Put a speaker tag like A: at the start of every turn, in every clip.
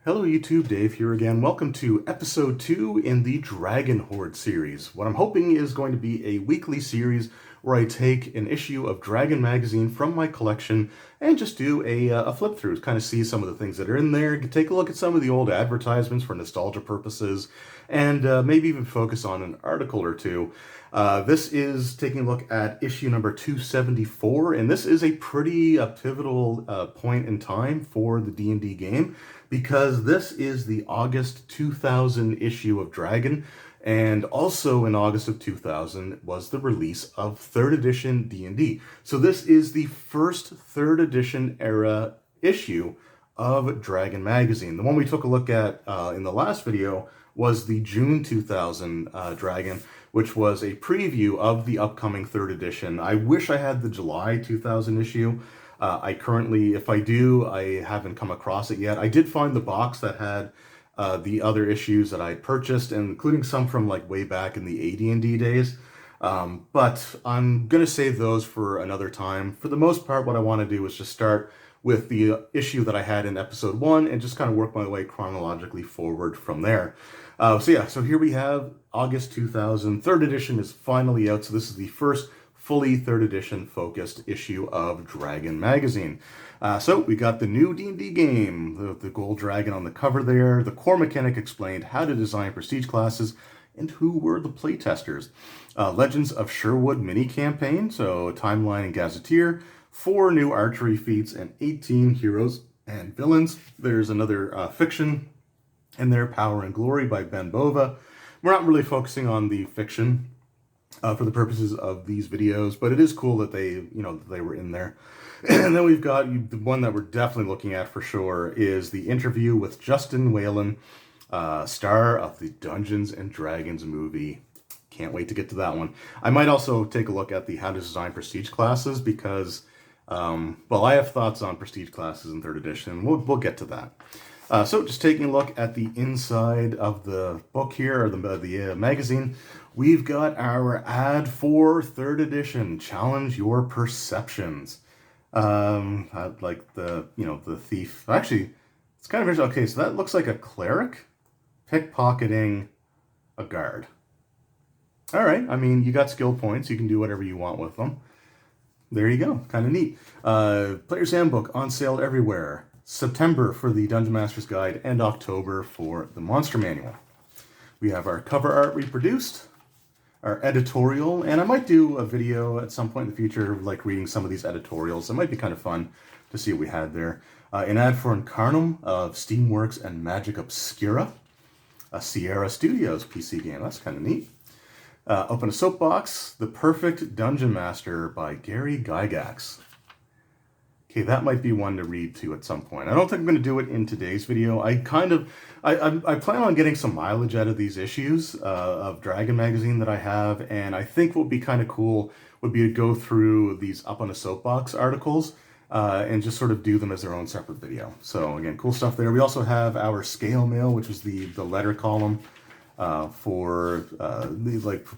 A: Hello YouTube, Dave here again. Welcome to episode 2 in the Dragon Hoard series. What I'm hoping is going to be a weekly series where I take an issue of Dragon magazine from my collection and just do a flip through, kind of see some of the things that are in there, take a look at some of the old advertisements for nostalgia purposes, and maybe even focus on an article or two. This is taking a look at issue number 274, and this is a pretty pivotal point in time for the D&D game, because this is the August 2000 issue of Dragon, and also in August of 2000 was the release of 3rd edition D&D. So this is the first 3rd edition era issue of Dragon magazine. The one we took a look at in the last video was the June 2000 Dragon, which was a preview of the upcoming 3rd edition. I wish I had the July 2000 issue. I currently, if I do, I haven't come across it yet. I did find the box that had the other issues that I purchased, and including some from like way back in the AD&D days. But I'm going to save those for another time. For the most part, what I want to do is just start with the issue that I had in episode 1 and just kind of work my way chronologically forward from there. So here we have August 2000. 3rd edition is finally out, so this is the first fully 3rd edition focused issue of Dragon magazine. So we got the new D&D game, the gold dragon on the cover there. The core mechanic explained how to design prestige classes and who were the playtesters. Legends of Sherwood mini campaign, so timeline and gazetteer, 4 new archery feats, and 18 heroes and villains. There's another fiction in there, Power and Glory by Ben Bova. We're not really focusing on the fiction for the purposes of these videos, but it is cool that they were in there. And then we've got the one that we're definitely looking at for sure is the interview with Justin Whalen, star of the Dungeons and Dragons movie. Can't wait to get to that one. I might also take a look at the how to design prestige classes because, well, I have thoughts on prestige classes in 3rd edition. We'll get to that. So just taking a look at the inside of the book here, or the magazine, we've got our ad for 3rd edition, Challenge Your Perceptions. Like the thief. Actually, it's kind of interesting. Okay, so that looks like a cleric pickpocketing a guard. All right, I mean, you got skill points. You can do whatever you want with them. There you go. Kind of neat. Player's Handbook on sale everywhere. September for the Dungeon Master's Guide and October for the Monster Manual. We have our cover art reproduced, our editorial, and I might do a video at some point in the future like reading some of these editorials. It might be kind of fun to see what we had there. An ad for Incarnum of Steamworks and Magic Obscura, a Sierra Studios PC game. That's kind of neat. Open a Soapbox, The Perfect Dungeon Master by Gary Gygax. Okay, that might be one to read to at some point. I don't think I'm going to do it in today's video. I plan on getting some mileage out of these issues of Dragon magazine that I have, and I think what would be kind of cool would be to go through these Up on a Soapbox articles and just sort of do them as their own separate video. So again, cool stuff there. We also have our scale mail, which is the letter column for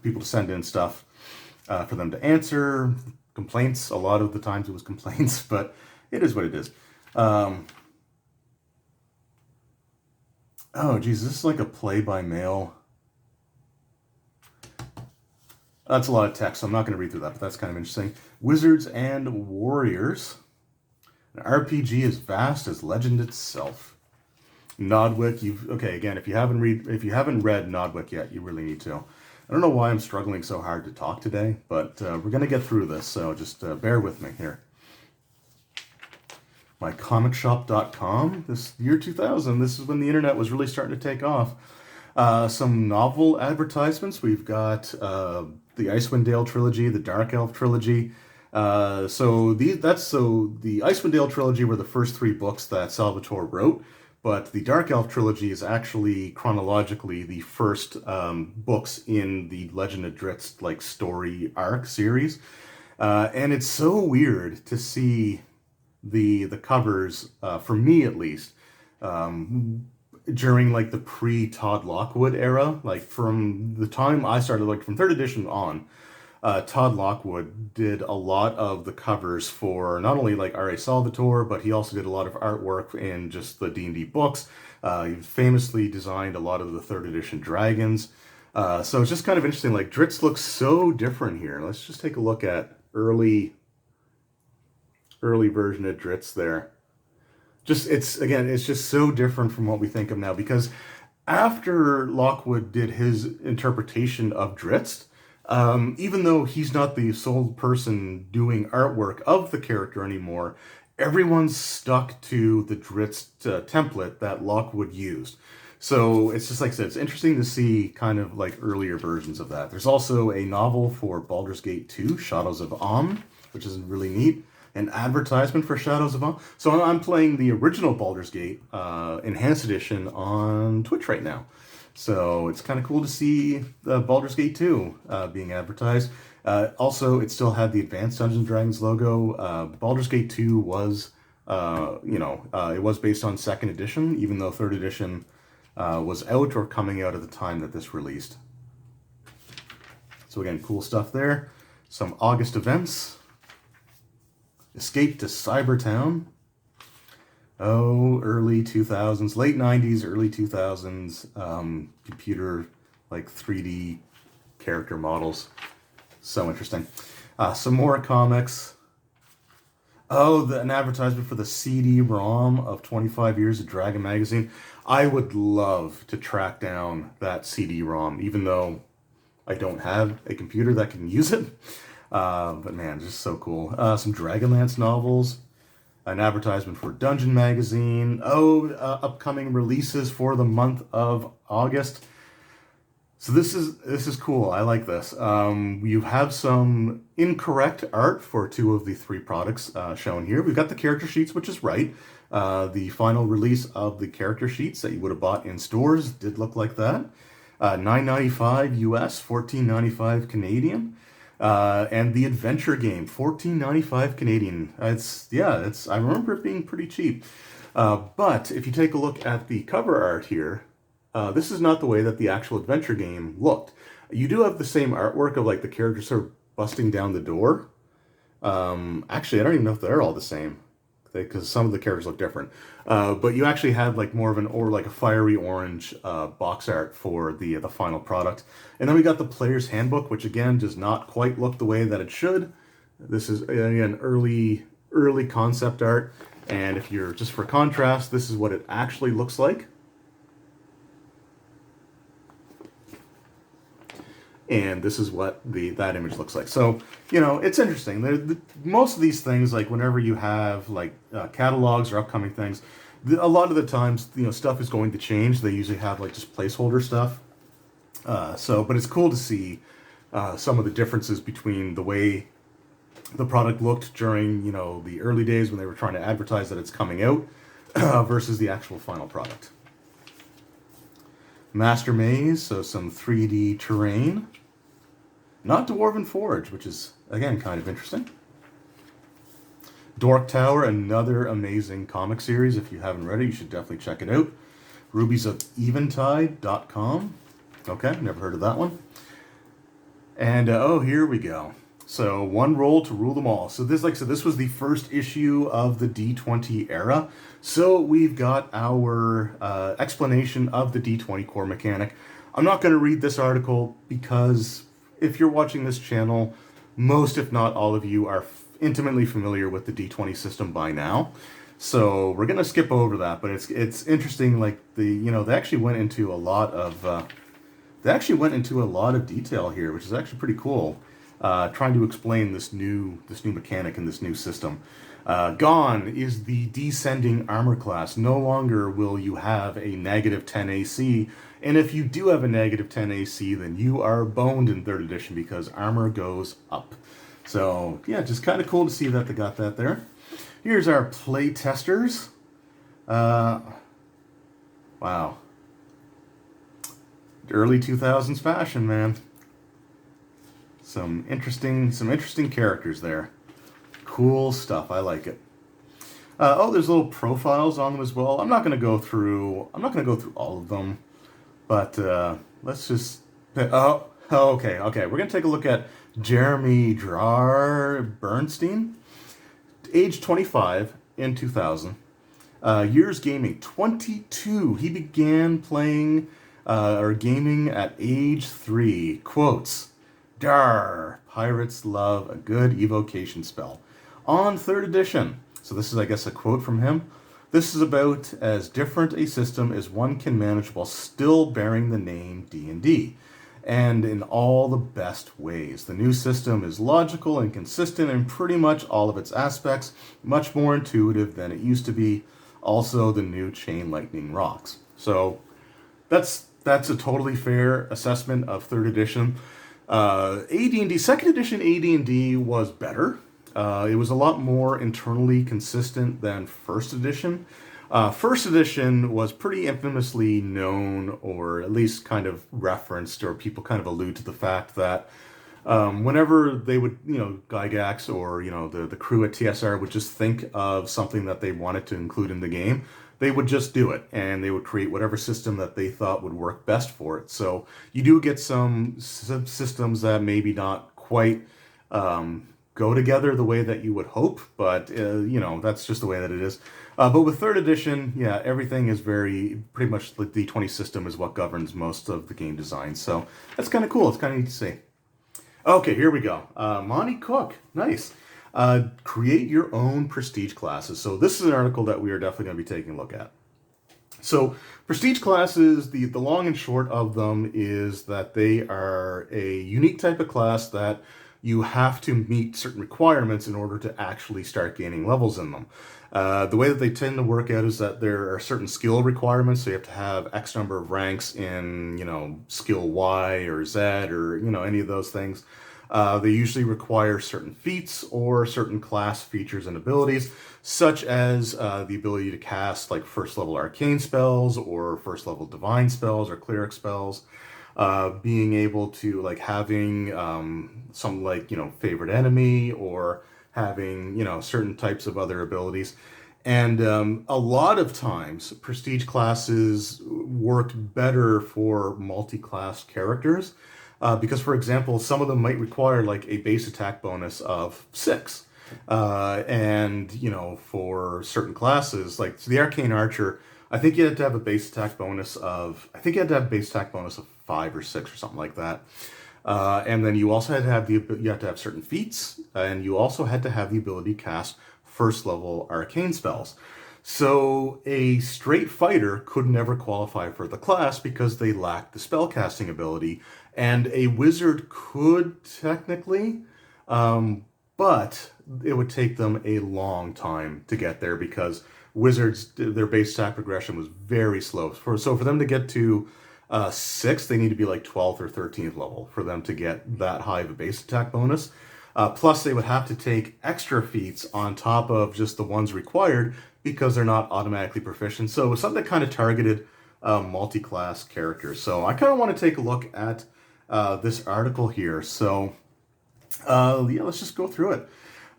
A: people to send in stuff for them to answer. Complaints, a lot of the times it was complaints, but it is what it is. Oh, geez, this is like a play-by-mail. That's a lot of text, so I'm not going to read through that, but that's kind of interesting. Wizards and Warriors. An RPG as vast as legend itself. Nodwick, again, if you haven't read Nodwick yet, you really need to. I don't know why I'm struggling so hard to talk today, but we're going to get through this, so just bear with me here. MyComicShop.com, this year 2000, this is when the internet was really starting to take off. Some novel advertisements. We've got the Icewind Dale trilogy, the Dark Elf trilogy. So the Icewind Dale trilogy were the first 3 books that Salvatore wrote. But the Dark Elf trilogy is actually chronologically the first books in the Legend of Drizzt story arc series, and it's so weird to see the covers for me at least during the pre Todd Lockwood era, from the time I started, from 3rd edition on. Todd Lockwood did a lot of the covers for not only like R.A. Salvatore, but he also did a lot of artwork in just the D&D books. He famously designed a lot of the 3rd edition dragons. So it's just kind of interesting. Like, Drizzt looks so different here. Let's just take a look at early version of Drizzt there. It's just so different from what we think of now, because after Lockwood did his interpretation of Drizzt, even though he's not the sole person doing artwork of the character anymore, everyone's stuck to the Drizzt template that Lockwood used. So it's just like I said, it's interesting to see kind of like earlier versions of that. There's also a novel for Baldur's Gate 2, Shadows of Amn, which is really neat. An advertisement for Shadows of Amn. So I'm playing the original Baldur's Gate Enhanced Edition on Twitch right now. So it's kind of cool to see Baldur's Gate 2 being advertised. Also, it still had the Advanced Dungeons & Dragons logo. Baldur's Gate 2 was, it was based on 2nd edition, even though 3rd edition was out or coming out at the time that this released. So again, cool stuff there. Some August events. Escape to Cybertown. Oh, early 2000s, late 90s, early 2000s, computer, like 3D character models. So interesting. Some more comics. Oh, an advertisement for the CD-ROM of 25 Years of Dragon Magazine. I would love to track down that CD-ROM, even though I don't have a computer that can use it. But man, just so cool. Some Dragonlance novels. An advertisement for Dungeon Magazine. Upcoming releases for the month of August. So this is cool. I like this. You have some incorrect art for 2 of the 3 products shown here. We've got the character sheets, which is right. The final release of the character sheets that you would have bought in stores did look like that. $9.95 US, $14.95 Canadian. And the adventure game, $14.95 Canadian. I remember it being pretty cheap. But if you take a look at the cover art here, this is not the way that the actual adventure game looked. You do have the same artwork of like the characters sort of busting down the door. Actually, I don't even know if they're all the same, because some of the characters look different. But you actually had like more of a fiery orange box art for the final product. And then we got the player's handbook, which again does not quite look the way that it should. This is again early concept art. And if you're just for contrast, this is what it actually looks like. And this is what that image looks like. So, it's interesting. Most of these things, like whenever you have like catalogs or upcoming things, a lot of the times, stuff is going to change. They usually have like just placeholder stuff. But it's cool to see some of the differences between the way the product looked during, the early days when they were trying to advertise that it's coming out versus the actual final product. Master Maze, so some 3D terrain. Not Dwarven Forge, which is, again, kind of interesting. Dork Tower, another amazing comic series. If you haven't read it, you should definitely check it out. rubiesofeventide.com. Okay, never heard of that one. And, here we go. So, one roll to rule them all. So this, like I said, this was the first issue of the D20 era. So we've got our explanation of the D20 core mechanic. I'm not going to read this article because if you're watching this channel, most if not all of you are intimately familiar with the D20 system by now. So we're going to skip over that, but it's interesting. Like they actually went into a lot of detail here, which is actually pretty cool. Trying to explain this new mechanic and this new system. Gone is the descending armor class. No longer will you have a negative 10 AC, and if you do have a negative 10 AC, then you are boned in 3rd edition because armor goes up. So yeah, just kind of cool to see that they got that there. Here's our play testers. Wow. Early 2000s fashion, man. Some interesting characters there. Cool stuff. I like it. There's little profiles on them as well. I'm not going to go through all of them, but let's just. Okay. We're going to take a look at Jeremy Drar Bernstein, age 25 in 2000. Years gaming 22. He began playing or gaming at age 3. Quotes: Dar, pirates love a good evocation spell. On 3rd edition. So this is, I guess, a quote from him. This is about as different a system as one can manage while still bearing the name D&D, and in all the best ways. The new system is logical and consistent in pretty much all of its aspects, much more intuitive than it used to be. Also, the new Chain Lightning rocks. So that's a totally fair assessment of 3rd edition. AD&D, 2nd edition AD&D was better. It was a lot more internally consistent than 1st edition. 1st edition was pretty infamously known, or at least kind of referenced, or people kind of allude to the fact that whenever they would, Gygax or, the crew at TSR would just think of something that they wanted to include in the game, they would just do it, and they would create whatever system that they thought would work best for it. So you do get some systems that maybe not quite go together the way that you would hope, but that's just the way that it is. But with 3rd edition, yeah, everything is pretty much the D20 system is what governs most of the game design. So that's kind of cool. It's kind of neat to see. Okay, here we go. Monty Cook, nice. Create your own prestige classes. So this is an article that we are definitely going to be taking a look at. So prestige classes, the long and short of them is that they are a unique type of class that you have to meet certain requirements in order to actually start gaining levels in them. The way that they tend to work out is that there are certain skill requirements. So you have to have X number of ranks in, skill Y or Z or, any of those things. They usually require certain feats or certain class features and abilities, such as the ability to cast like 1st level arcane spells or 1st level divine spells or cleric spells. Being able to like having some like favorite enemy, or having certain types of other abilities. And a lot of times prestige classes work better for multi-class characters, because, for example, some of them might require like a base attack bonus of 6, and for certain classes like the arcane archer, I think you had to have a base attack bonus of 5 or 6 or something like that. And then you also had to have certain feats, and you also had to have the ability to cast 1st level arcane spells. So a straight fighter could never qualify for the class because they lacked the spellcasting ability, and a wizard could technically, but it would take them a long time to get there because wizards, their base attack progression was very slow. So for them to get to 6, they need to be like 12th or 13th level for them to get that high of a base attack bonus. Plus, they would have to take extra feats on top of just the ones required because they're not automatically proficient. So it was something that kind of targeted multi-class characters. So I kind of want to take a look at this article here. So let's just go through it.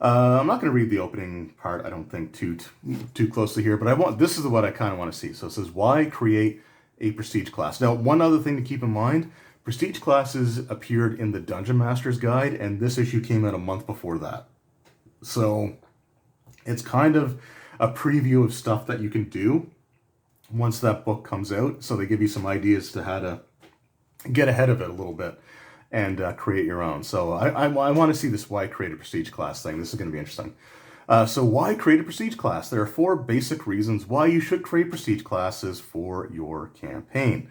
A: I'm not going to read the opening part, I don't think, too closely here, but this is what I kind of want to see. So it says, why create a prestige class? Now, one other thing to keep in mind, prestige classes appeared in the Dungeon Master's Guide, and this issue came out a month before that. So it's kind of a preview of stuff that you can do once that book comes out. So they give you some ideas to how to get ahead of it a little bit and create your own. So I want to see this why create a prestige class thing. This is going to be interesting. So why create a prestige class? There are 4 basic reasons why you should create prestige classes for your campaign.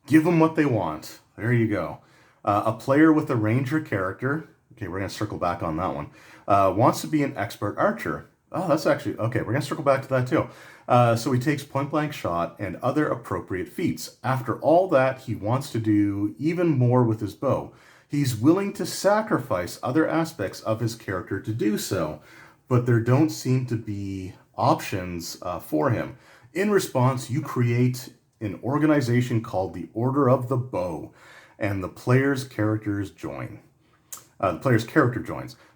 A: Give them what they want. There you go. A player with a ranger character, okay, we're going to circle back on that one, wants to be an expert archer. Oh, that's actually, okay, we're going to circle back to that too. So he takes point blank shot and other appropriate feats. After all that, he wants to do even more with his bow. He's willing to sacrifice other aspects of his character to do so, but there don't seem to be options for him. In response, you create an organization called the Order of the Bow, and the player's character joins.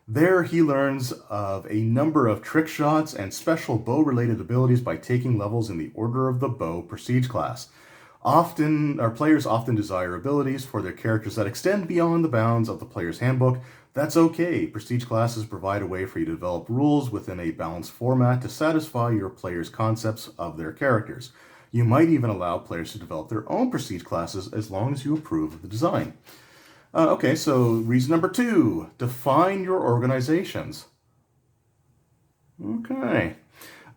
A: There he learns of a number of trick shots and special bow-related abilities by taking levels in the Order of the Bow prestige class. Our players often desire abilities for their characters that extend beyond the bounds of the player's handbook. That's okay. Prestige classes provide a way for you to develop rules within a balanced format to satisfy your players' concepts of their characters. You might even allow players to develop their own prestige classes as long as you approve of the design. Okay, so reason number 2, define your organizations. Okay.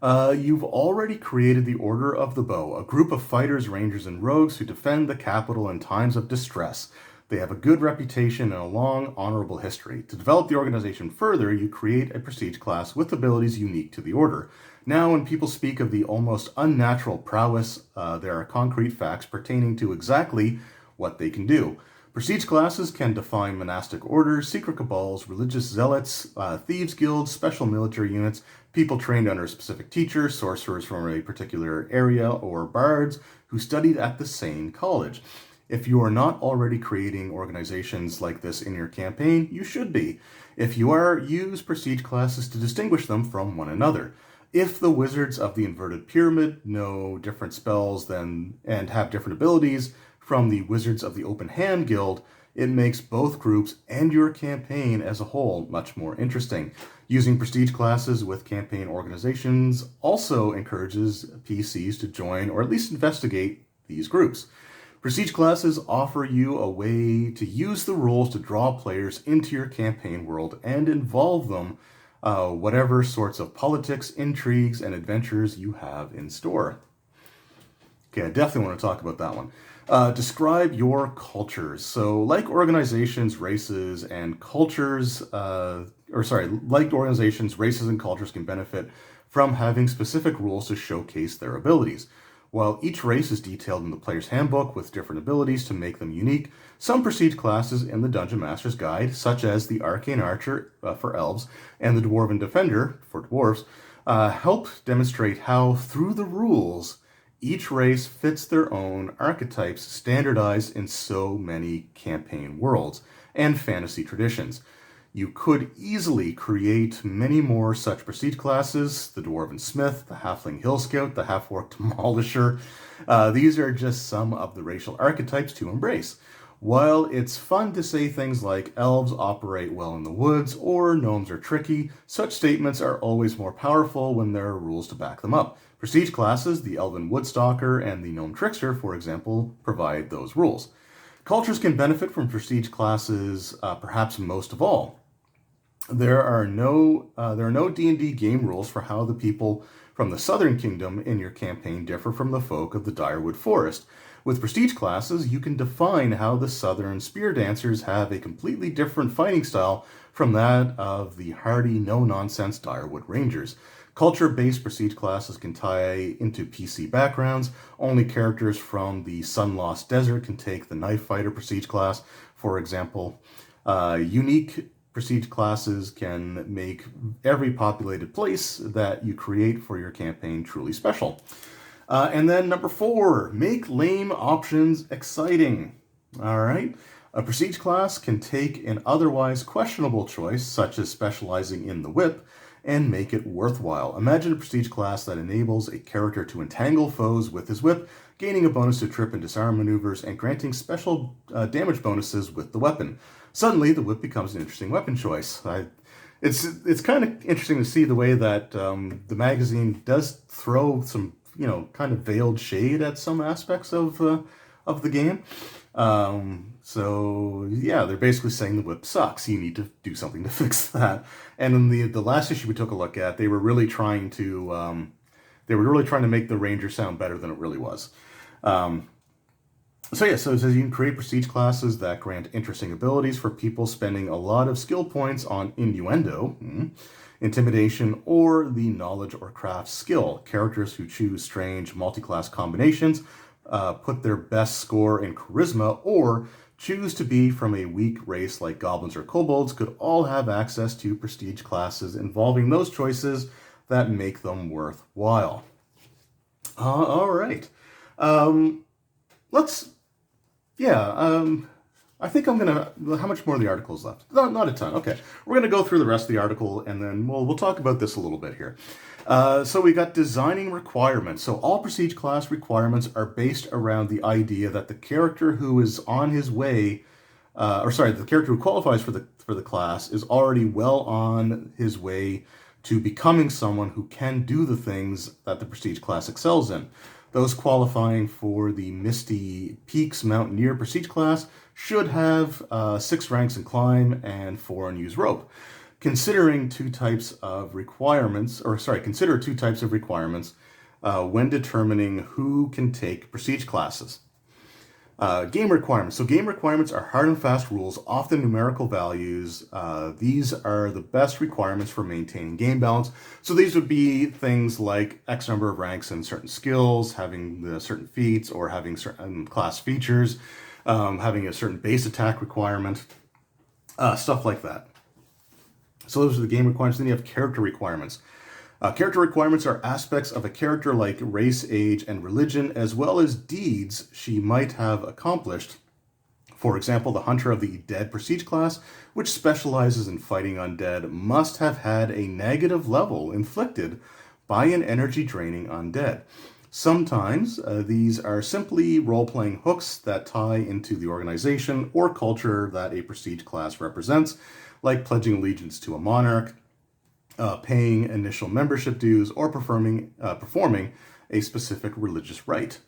A: You've already created the Order of the Bow, a group of fighters, rangers, and rogues who defend the capital in times of distress. They have a good reputation and a long, honorable history. To develop the organization further, you create a prestige class with abilities unique to the Order. Now, when people speak of the almost unnatural prowess, there are concrete facts pertaining to exactly what they can do. Prestige classes can define monastic orders, secret cabals, religious zealots, thieves guilds, special military units, people trained under a specific teacher, sorcerers from a particular area, or bards who studied at the same college. If you are not already creating organizations like this in your campaign, you should be. If you are, use prestige classes to distinguish them from one another. If the wizards of the inverted pyramid know different spells and have different abilities from the wizards of the open hand guild, it makes both groups and your campaign as a whole much more interesting. Using prestige classes with campaign organizations also encourages PCs to join or at least investigate these groups. Prestige classes offer you a way to use the rules to draw players into your campaign world and involve them whatever sorts of politics, intrigues, and adventures you have in store. Okay, I definitely want to talk about that one. Describe your cultures. So, like organizations, races, and cultures, like organizations, races, and cultures can benefit from having specific rules to showcase their abilities. While each race is detailed in the player's handbook with different abilities to make them unique, some prestige classes in the Dungeon Master's Guide, such as the Arcane Archer for elves and the Dwarven Defender for dwarves, help demonstrate how, through the rules, each race fits their own archetypes standardized in so many campaign worlds and fantasy traditions. You could easily create many more such prestige classes: the Dwarven Smith, the Halfling Hill Scout, the Half-Orc Demolisher. These are just some of the racial archetypes to embrace. While it's fun to say things like elves operate well in the woods or gnomes are tricky, such statements are always more powerful when there are rules to back them up. Prestige classes, the Elven Woodstalker and the Gnome Trickster, for example, provide those rules. Cultures can benefit from prestige classes, perhaps most of all. There are no D&D game rules for how the people from the Southern Kingdom in your campaign differ from the folk of the Direwood Forest. With prestige classes, you can define how the Southern Spear Dancers have a completely different fighting style from that of the hardy, no-nonsense Direwood Rangers. Culture-based prestige classes can tie into PC backgrounds. Only characters from the Sunlost Desert can take the Knife Fighter prestige class, for example. Unique prestige classes can make every populated place that you create for your campaign truly special. And then number 4, make lame options exciting. All right. A prestige class can take an otherwise questionable choice, such as specializing in the whip, and make it worthwhile. Imagine a prestige class that enables a character to entangle foes with his whip, gaining a bonus to trip and disarm maneuvers, and granting special damage bonuses with the weapon. Suddenly, the whip becomes an interesting weapon choice. It's kind of interesting to see the way that the magazine does throw some, kind of veiled shade at some aspects of the game. So yeah, they're basically saying the whip sucks. You need to do something to fix that. And in the last issue we took a look at, they were really trying to make the Ranger sound better than it really was. So it says you can create prestige classes that grant interesting abilities for people spending a lot of skill points on innuendo, intimidation, or the knowledge or craft skill. Characters who choose strange multi-class combinations, put their best score in charisma, or choose to be from a weak race like goblins or kobolds could all have access to prestige classes involving those choices that make them worthwhile. All right. I think I'm going to... How much more of the article is left? Not a ton. Okay. We're going to go through the rest of the article, and then we'll talk about this a little bit here. So we got designing requirements. So all prestige class requirements are based around the idea that the character who is on his way the character who qualifies for the class is already well on his way to becoming someone who can do the things that the prestige class excels in. Those qualifying for the Misty Peaks Mountaineer prestige class should have 6 ranks in climb and 4 in use rope. Consider two types of requirements when determining who can take prestige classes. Game requirements. So game requirements are hard and fast rules, often numerical values. These are the best requirements for maintaining game balance. So these would be things like X number of ranks in certain skills, having the certain feats, or having certain class features, having a certain base attack requirement, stuff like that. So those are the game requirements. Then you have character requirements. Character requirements are aspects of a character like race, age, and religion, as well as deeds she might have accomplished. For example, the Hunter of the Dead prestige class, which specializes in fighting undead, must have had a negative level inflicted by an energy-draining undead. Sometimes these are simply role-playing hooks that tie into the organization or culture that a prestige class represents, like pledging allegiance to a monarch, paying initial membership dues, or performing a specific religious rite.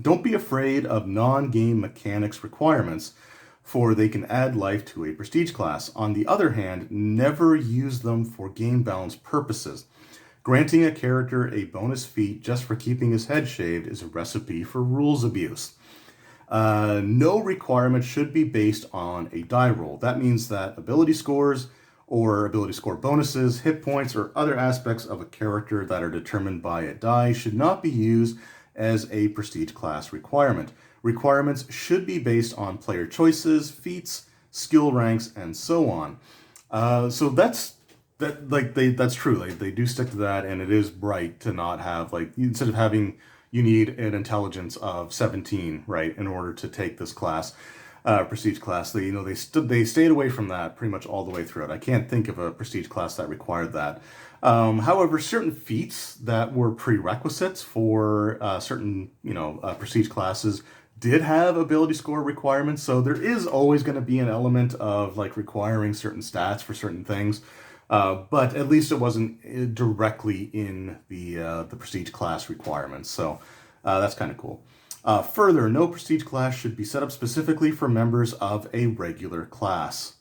A: Don't be afraid of non-game mechanics requirements, for they can add life to a prestige class. On the other hand, never use them for game balance purposes. Granting a character a bonus feat just for keeping his head shaved is a recipe for rules abuse. No requirement should be based on a die roll. That means that ability scores or ability score bonuses, hit points, or other aspects of a character that are determined by a die should not be used as a prestige class requirement. Requirements should be based on player choices, feats, skill ranks, and so on. So that's true. They do stick to that, and it is right to not have, instead of having, you need an intelligence of 17, right, in order to take this class. Prestige class. They stayed away from that pretty much all the way through it. I can't think of a prestige class that required that. However, certain feats that were prerequisites for certain prestige classes did have ability score requirements. So there is always going to be an element of requiring certain stats for certain things. But at least it wasn't directly in the prestige class requirements. So that's kind of cool. Further, no prestige class should be set up specifically for members of a regular class.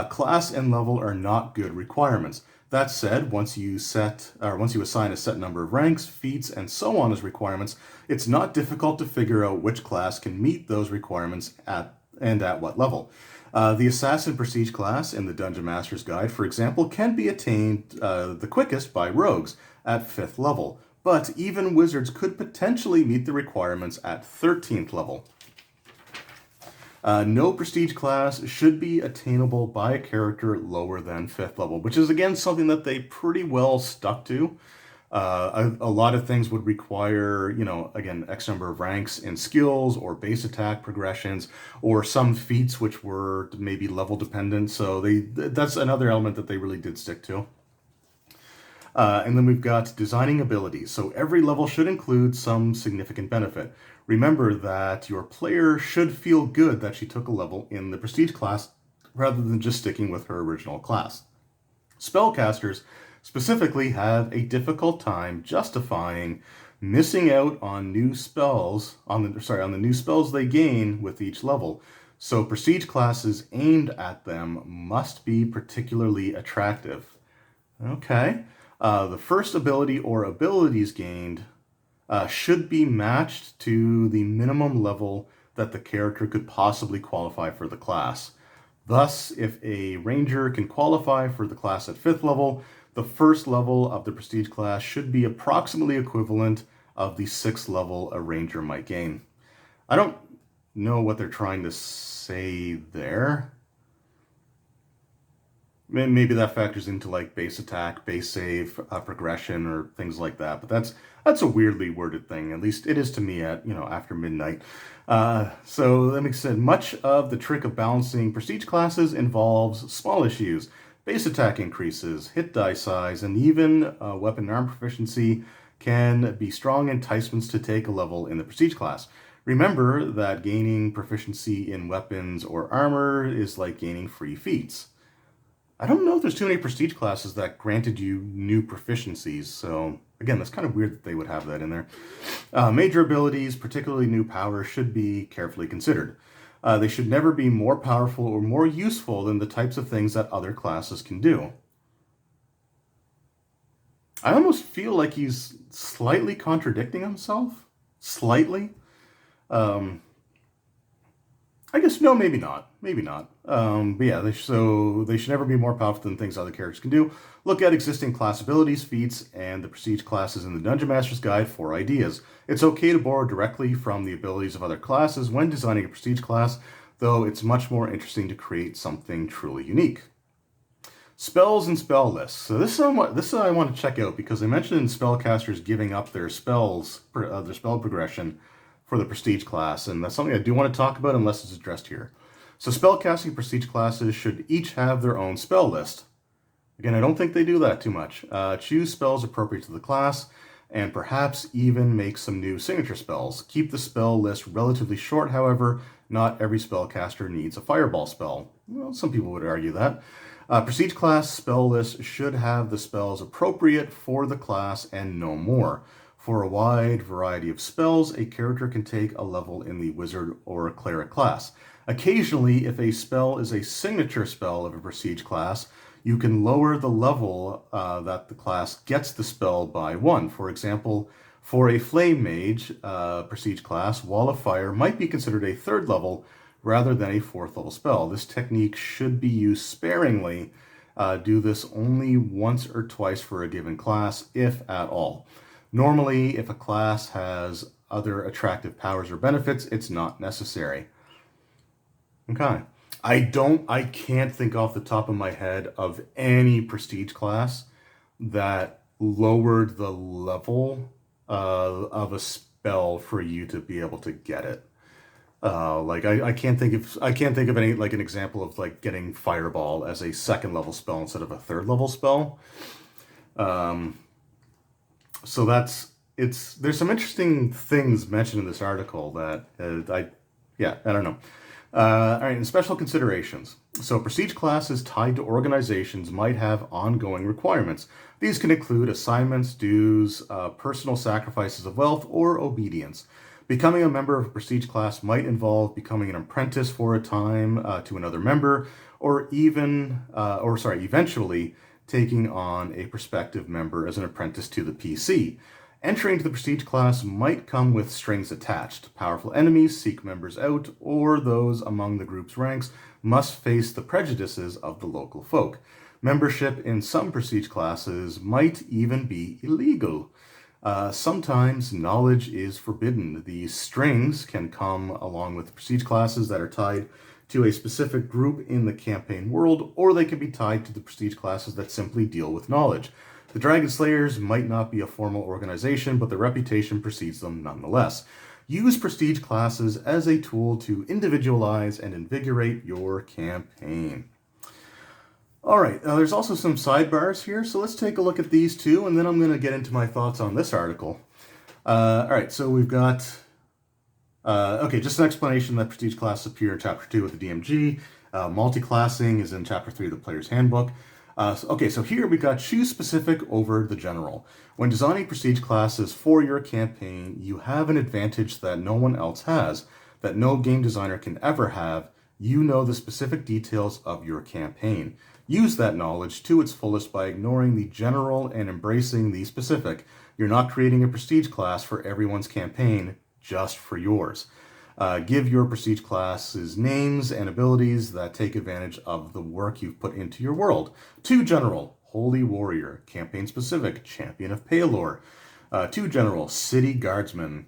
A: Class and level are not good requirements. That said, once you assign a set number of ranks, feats, and so on as requirements, it's not difficult to figure out which class can meet those requirements at what level. The Assassin Prestige class in the Dungeon Master's Guide, for example, can be attained the quickest by rogues at 5th level. But even wizards could potentially meet the requirements at 13th level. No prestige class should be attainable by a character lower than 5th level, which is, again, something that they pretty well stuck to. A lot of things would require, again, X number of ranks in skills or base attack progressions, or some feats which were maybe level dependent. So that's another element that they really did stick to. And then we've got designing abilities. So every level should include some significant benefit. Remember that your player should feel good that she took a level in the prestige class rather than just sticking with her original class. Spellcasters specifically have a difficult time justifying missing out on new spells on the new spells they gain with each level. So prestige classes aimed at them must be particularly attractive. Okay. The first ability or abilities gained should be matched to the minimum level that the character could possibly qualify for the class. Thus, if a ranger can qualify for the class at 5th level, the first level of the prestige class should be approximately equivalent of the 6th level a ranger might gain. I don't know what they're trying to say there. Maybe that factors into base attack, base save, progression, or things like that. But that's a weirdly worded thing. At least it is to me at after midnight. So that makes sense. Much of the trick of balancing prestige classes involves small issues: base attack increases, hit die size, and even weapon and arm proficiency can be strong enticements to take a level in the prestige class. Remember that gaining proficiency in weapons or armor is like gaining free feats. I don't know if there's too many prestige classes that granted you new proficiencies, so again, that's kind of weird that they would have that in there. Major abilities, particularly new powers, should be carefully considered. They should never be more powerful or more useful than the types of things that other classes can do. I almost feel like he's slightly contradicting himself. Slightly. Um, I guess, no, maybe not. Maybe not. But yeah, so they should never be more powerful than things other characters can do. Look at existing class abilities, feats, and the prestige classes in the Dungeon Master's Guide for ideas. It's okay to borrow directly from the abilities of other classes when designing a prestige class, though it's much more interesting to create something truly unique. Spells and spell lists. So this is what I want to check out, because they mentioned in spellcasters giving up their spells, their spell progression for the prestige class, and that's something I do want to talk about unless it's addressed here. So spellcasting prestige classes should each have their own spell list. Again, I don't think they do that too much. Choose spells appropriate to the class, and perhaps even make some new signature spells. Keep the spell list relatively short, however. Not every spellcaster needs a fireball spell. Well, some people would argue that. Prestige class spell list should have the spells appropriate for the class and no more. For a wide variety of spells, a character can take a level in the wizard or cleric class. Occasionally, if a spell is a signature spell of a prestige class, you can lower the level that the class gets the spell by 1. For example, for a flame mage prestige class, Wall of Fire might be considered a 3rd level rather than a 4th level spell. This technique should be used sparingly. Do this only once or twice for a given class, if at all. Normally, if a class has other attractive powers or benefits, it's not necessary. Okay. I can't think off the top of my head of any prestige class that lowered the level of a spell for you to be able to get it. I can't think of any, like, an example of like getting Fireball as a 2nd level spell instead of a 3rd level spell. So there's some interesting things mentioned in this article that I don't know. All right, and special considerations. So prestige classes tied to organizations might have ongoing requirements. These can include assignments, dues, personal sacrifices of wealth, or obedience. Becoming a member of a prestige class might involve becoming an apprentice for a time to another member, or eventually taking on a prospective member as an apprentice to the PC. Entering to the prestige class might come with strings attached. Powerful enemies seek members out, or those among the group's ranks must face the prejudices of the local folk. Membership in some prestige classes might even be illegal. Sometimes knowledge is forbidden. These strings can come along with prestige classes that are tied to a specific group in the campaign world, or they can be tied to the prestige classes that simply deal with knowledge. The Dragon Slayers might not be a formal organization, but their reputation precedes them nonetheless. Use prestige classes as a tool to individualize and invigorate your campaign. All right, there's also some sidebars here, so let's take a look at these two, and then I'm going to get into my thoughts on this article. All right, so we've got, just an explanation that prestige classes appear in Chapter 2 of the DMG. Multi-classing is in Chapter 3 of the Player's Handbook. So here we got choose specific over the general. When designing prestige classes for your campaign, you have an advantage that no one else has, that no game designer can ever have. You know the specific details of your campaign. Use that knowledge to its fullest by ignoring the general and embracing the specific. You're not creating a prestige class for everyone's campaign, just for yours. Give your prestige classes names and abilities that take advantage of the work you've put into your world. 2 General, Holy Warrior. Campaign specific, Champion of Palor. 2 General, City Guardsman.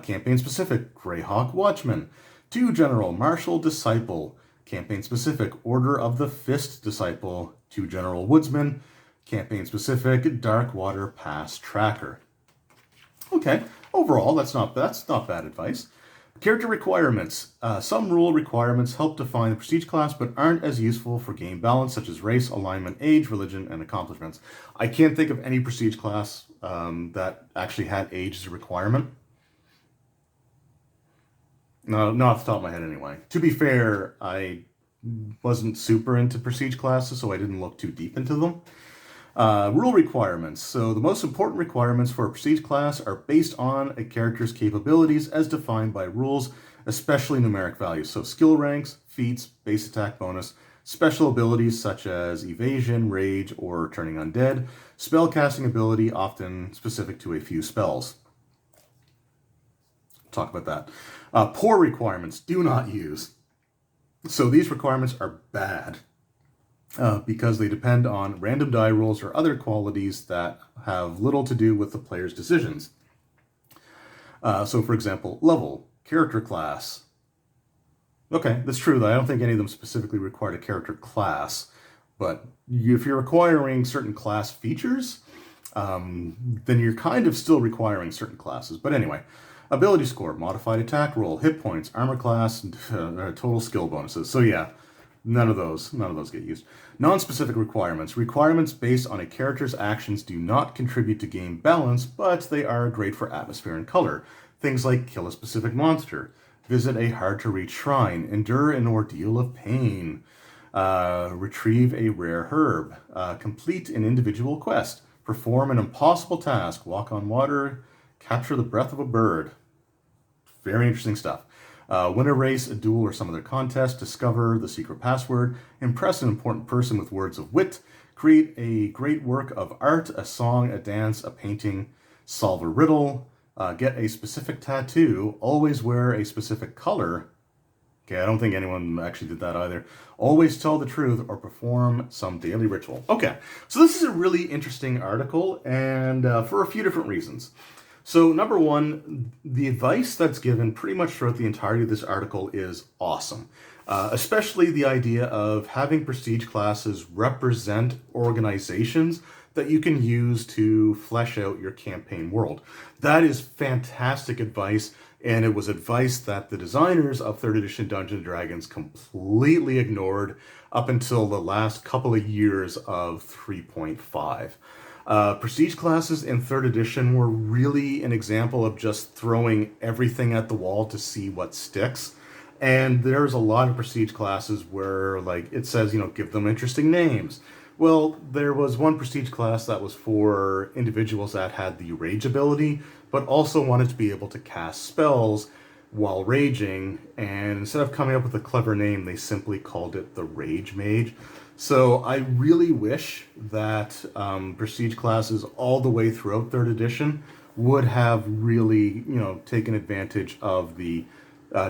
A: Campaign specific, Greyhawk Watchman. 2 General, Martial Disciple. Campaign specific, Order of the Fist Disciple. 2 General, Woodsman. Campaign specific, Darkwater Pass Tracker. Okay, overall, that's not bad advice. Character requirements. Some rule requirements help define the prestige class, but aren't as useful for game balance, such as race, alignment, age, religion, and accomplishments. I can't think of any prestige class that actually had age as a requirement. No, not off the top of my head anyway. To be fair, I wasn't super into prestige classes, so I didn't look too deep into them. Rule requirements. So the most important requirements for a prestige class are based on a character's capabilities as defined by rules, especially numeric values. So skill ranks, feats, base attack bonus, special abilities such as evasion, rage, or turning undead, spellcasting ability often specific to a few spells. Talk about that. Poor requirements, do not use. So these requirements are bad. Because they depend on random die rolls or other qualities that have little to do with the player's decisions. So, for example, level, character class. Okay, that's true, though. I don't think any of them specifically require a character class. But if you're requiring certain class features, then you're kind of still requiring certain classes. But anyway, ability score, modified attack roll, hit points, armor class, total skill bonuses. So yeah, none of those get used. Non-specific requirements. Requirements based on a character's actions do not contribute to game balance, but they are great for atmosphere and color. Things like kill a specific monster, visit a hard-to-reach shrine, endure an ordeal of pain, retrieve a rare herb, complete an individual quest, perform an impossible task, walk on water, capture the breath of a bird. Very interesting stuff. Win a race, a duel, or some other contest, discover the secret password, impress an important person with words of wit, create a great work of art, a song, a dance, a painting, solve a riddle, get a specific tattoo, always wear a specific color. Okay, I don't think anyone actually did that either. Always tell the truth or perform some daily ritual. Okay, so this is a really interesting article, and for a few different reasons. So number one, the advice that's given pretty much throughout the entirety of this article is awesome. Especially the idea of having prestige classes represent organizations that you can use to flesh out your campaign world. That is fantastic advice, and it was advice that the designers of 3rd edition Dungeons & Dragons completely ignored up until the last couple of years of 3.5. Prestige classes in 3rd edition were really an example of just throwing everything at the wall to see what sticks. And there's a lot of prestige classes where, like, it says, give them interesting names. Well, there was one prestige class that was for individuals that had the rage ability, but also wanted to be able to cast spells while raging. And instead of coming up with a clever name, they simply called it the Rage Mage. So I really wish that prestige classes all the way throughout 3rd edition would have really, taken advantage of the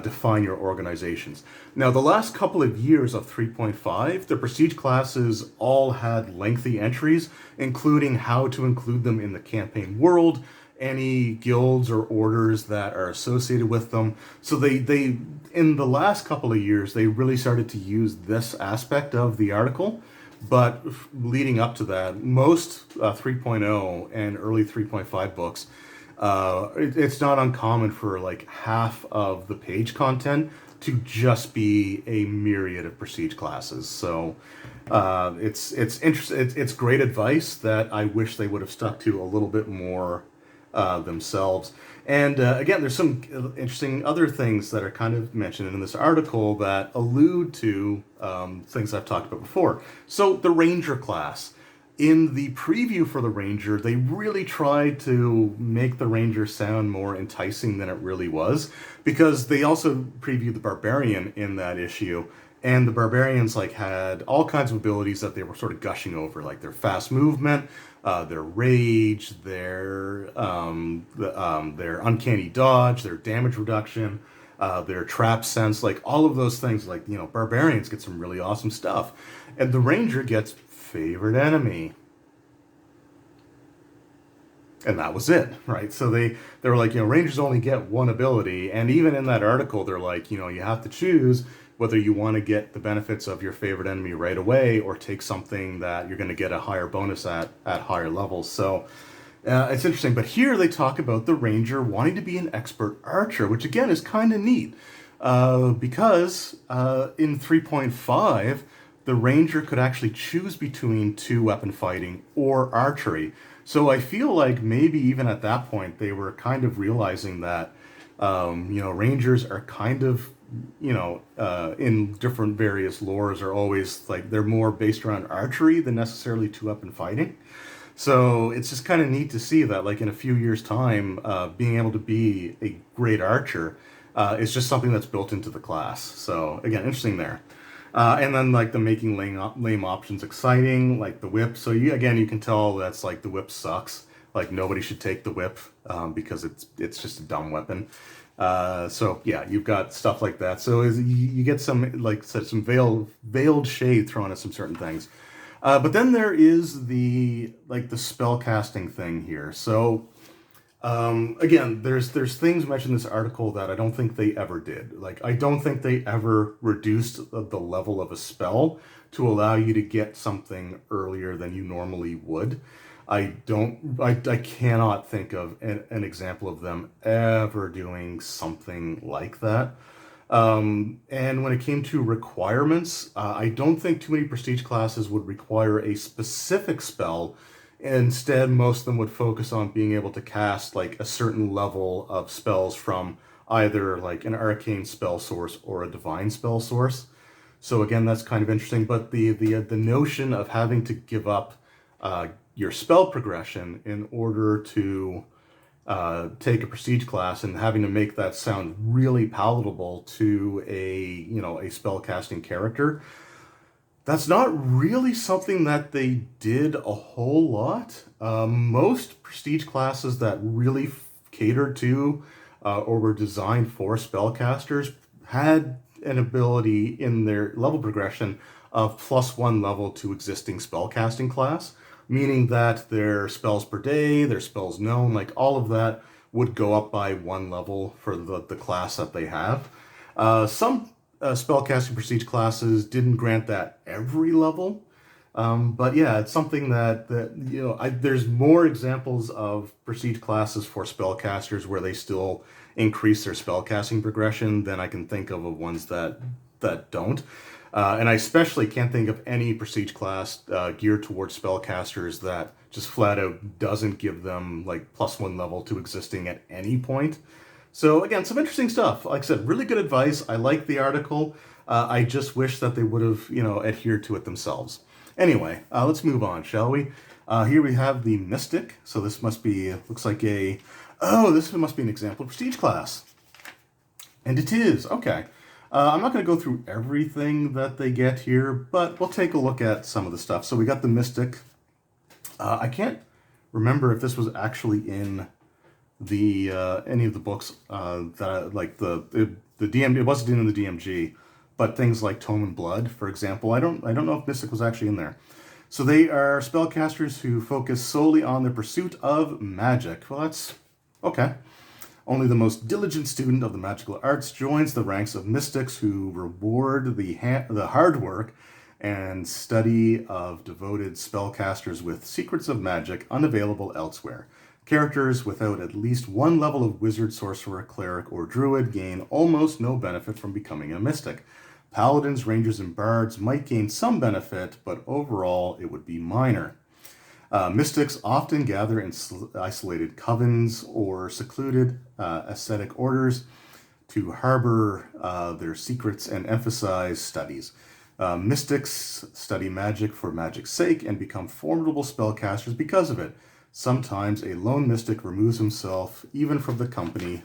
A: define your organizations. Now, the last couple of years of 3.5, the prestige classes all had lengthy entries, including how to include them in the campaign world, any guilds or orders that are associated with them. So they in the last couple of years, they really started to use this aspect of the article. But leading up to that, most 3.0 and early 3.5 books, it's not uncommon for like half of the page content to just be a myriad of prestige classes. So it's interesting. It's great advice that I wish they would have stuck to a little bit more themselves. And again, there's some interesting other things that are kind of mentioned in this article that allude to things I've talked about before. So the Ranger class. In the preview for the Ranger, they really tried to make the Ranger sound more enticing than it really was, because they also previewed the Barbarian in that issue, and the Barbarians had all kinds of abilities that they were sort of gushing over, like their fast movement, their rage, their uncanny dodge, their damage reduction, their trap sense, all of those things. Barbarians get some really awesome stuff, and the Ranger gets favorite enemy. And that was it, right? So they were like, Rangers only get one ability. And even in that article, they're like, you have to choose whether you want to get the benefits of your favorite enemy right away or take something that you're going to get a higher bonus at higher levels. So it's interesting. But here they talk about the Ranger wanting to be an expert archer, which again is kind of neat. Because in 3.5, the Ranger could actually choose between 2 weapon fighting or archery. So I feel like maybe even at that point they were kind of realizing that Rangers are kind of, in different various lores are always like they're more based around archery than necessarily two-weapon fighting. So it's just kind of neat to see that, like in a few years' time, being able to be a great archer is just something that's built into the class. So again, interesting there. And then like the making lame options exciting, like the whip. So you can tell that's like the whip sucks. Like nobody should take the whip because it's just a dumb weapon. So yeah, you've got stuff like that. So you get some, like I said, some veiled shade thrown at some certain things. But then there is the spell casting thing here. So again, there's things mentioned in this article that I don't think they ever did. Like I don't think they ever reduced the level of a spell to allow you to get something earlier than you normally would. I cannot think of an example of them ever doing something like that. And when it came to requirements, I don't think too many prestige classes would require a specific spell. Instead, most of them would focus on being able to cast like a certain level of spells from either like an arcane spell source or a divine spell source. So again, that's kind of interesting. But the notion of having to give up your spell progression in order to take a prestige class and having to make that sound really palatable to a spell casting character, that's not really something that they did a whole lot. Most prestige classes that really catered to or were designed for spellcasters had an ability in their level progression of +1 level to existing spellcasting class, meaning that their spells per day, their spells known, like all of that would go up by 1 level for the class that they have. Some spellcasting prestige classes didn't grant that every level, but yeah, it's something that there's more examples of prestige classes for spellcasters where they still increase their spellcasting progression than I can think of ones that don't. And I especially can't think of any prestige class geared towards spellcasters that just flat out doesn't give them like +1 level to existing at any point. So again, some interesting stuff. Like I said, really good advice. I like the article. I just wish that they would have, adhered to it themselves. Anyway, let's move on, shall we? Here we have the Mystic. So this must be, looks like this must be an example of prestige class. And it is, okay. I'm not going to go through everything that they get here, but we'll take a look at some of the stuff. So we got the Mystic. I can't remember if this was actually in the any of the books that like the DM. It wasn't in the DMG, but things like Tome and Blood, for example. I don't know if Mystic was actually in there. So they are spellcasters who focus solely on the pursuit of magic. Well, that's okay. Only the most diligent student of the magical arts joins the ranks of mystics who reward the hard work and study of devoted spellcasters with secrets of magic unavailable elsewhere. Characters without at least 1 level of wizard, sorcerer, cleric, or druid gain almost no benefit from becoming a mystic. Paladins, rangers, and bards might gain some benefit, but overall it would be minor. Mystics often gather in isolated covens or secluded ascetic orders to harbor their secrets and emphasize studies. Mystics study magic for magic's sake and become formidable spellcasters because of it. Sometimes a lone mystic removes himself even from the company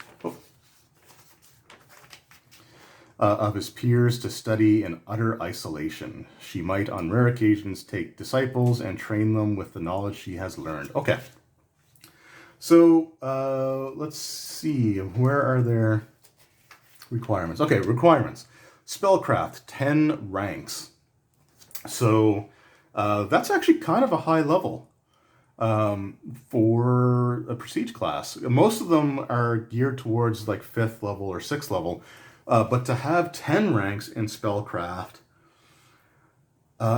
A: of his peers to study in utter isolation. She might on rare occasions take disciples and train them with the knowledge she has learned. Okay. So let's see. Where are their requirements? Okay, requirements. Spellcraft, 10 ranks. So that's actually kind of a high level for a prestige class. Most of them are geared towards like 5th level or 6th level. But to have 10 ranks in spellcraft,